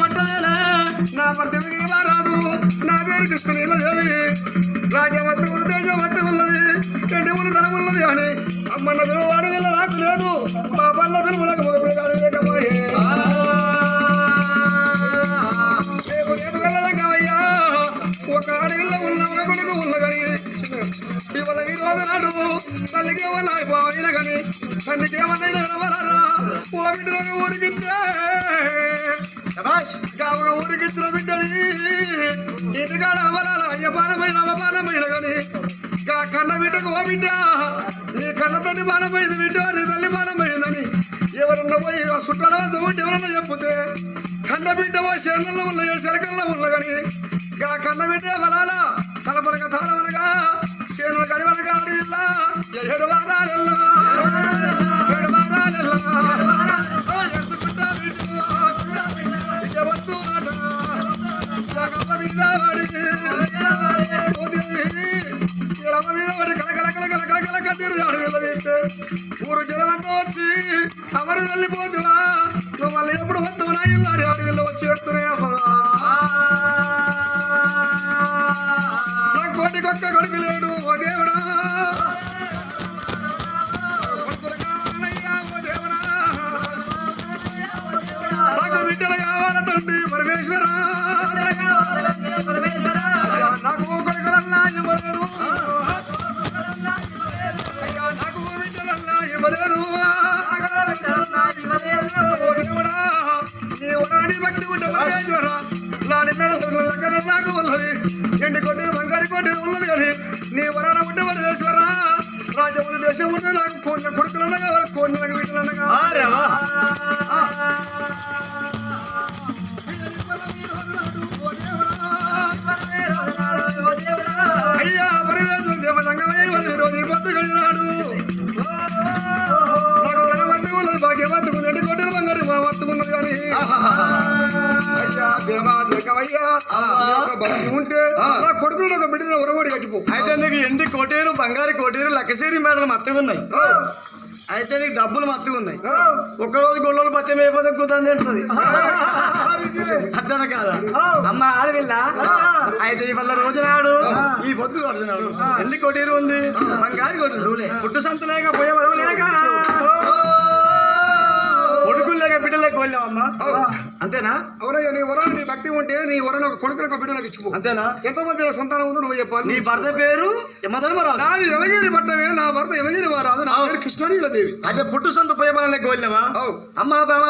పట్టవేళ నా భర్త రాదు నా పేరు కృష్ణదేవి రాజ్యవద్ద తేజవద్ద ఉన్నది రెండుములు ధనమున్నది అని అమ్మన్న పిలువాడు వీళ్ళ నాకు లేదు బాబన్న పిలువులకు మగ పిల్లగాడు లేకపోయే వెళ్ళదగ్గవయ్యా ఒక అడవిలో ఉన్న ఒక కొడుకు ఉన్న కానీ ఇవాళ ఈ రోజు నాడు తల్లికి ఏమన్నా అయిపోయిన కానీ తండ్రికి ఏమన్నా ఎవరారా ఓ బిడ్డలోకి ఊరికిస్తే ఊరికిచ్చిన బిడ్డని ఇంటికాడ అవరాల అయ్యపానమైన అవమానమైన కానీ కన్న బిడ్డకు ఓ బిడ్డ నీ కన్న తల్లి బాణమైంది బిడ్డ నీ తల్లి బాణమైందని ఎవరన్నా పోయి చుట్టాల ఉంటే ఎవరన్నా చెప్తే కన్న బిడ్డ ఓ శరణంలో ఉన్న శరకంలో ఉన్న కానీ కన్న బిడ్డ వరాల తలపనక తాళవనగా చేనుల గడివనగా అడవిల్లా 7 వారాలెల్లా 7 వారాలెల్లా ఊరు జనమంతా వచ్చి అవరు వెళ్ళిపోతున్నా నువ్వు మళ్ళీ ఎప్పుడు వస్తావు నా ఇల్లు ఆడి ఆడి వీళ్ళు వచ్చి పెడుతున్నాయి నా కోటికొక్క కొడుకు లేడు ఓ దేవుడా నాకు బిడ్డలు కావాల తండ్రి పరమేశ్వరా నాకు కొడుకులన్నా ఇవ్వలేరు నాకు ఉన్నది ఎండి కొట్టిన బంగారు కొట్టిన ఉన్నది కానీ నీ వరాన ఉంటే వరవేశ్వర రాజ్యములు దేశం ఉంటే నాకు కొన్ని కొడుకులనగా కొన్ని నాకు వీటిలనగా అయ్యా పరమేశ్వర దేవరంగమయ్య రోజు పొత్తు కలిగినాడు నాకు ధనవంతు ఉన్నది భాగ్యవంతుకు ఎండి కొట్టిన బంగారు వర్తుకున్నది కానీ అయ్యా దేవా దేకవయ్యా భక్తి ఉంటే నా కొడుకులు ఒక బిడ్డను ఉరవడి కట్టిపో అయితే నీకు ఎండి కోటేరు బంగారు కోటేరు లక్కసేరి మేడలు మత్తుగా ఉన్నాయి అయితే నీకు డబ్బులు మత్తుగా ఉన్నాయి ఒక్కరోజు గొల్లలు పత్యం అయిపోతే కుదని తింటది అర్థన కాదా అమ్మ ఆడవిల్ల అయితే ఇవాళ రోజు నాడు ఈ పొద్దు కొడుతున్నాడు ఎండి కోటేరు ఉంది బంగారు కొట్టు పుట్టు సంతలేక పోయే లేక కొడుకులు లేక బిడ్డలేక వెళ్ళావమ్మా అంతేనా అవునయ్యా నీ వరాలు నీ భక్తి ఉంటే నీ వరాలు ఒక కొడుకులకు బిడ్డలకు ఇచ్చిపో అంతేనా ఎంతమంది సంతానం ఉందో నువ్వు చెప్పాలి నీ భర్త పేరు యమధర్మరాజు నాది యమగిరి భర్తవే నా భర్త యమగిరి వారాజు నా పేరు కృష్ణదేవి అయితే పుట్టు సంత పోయే వాళ్ళకి వెళ్ళావా అమ్మా బాబా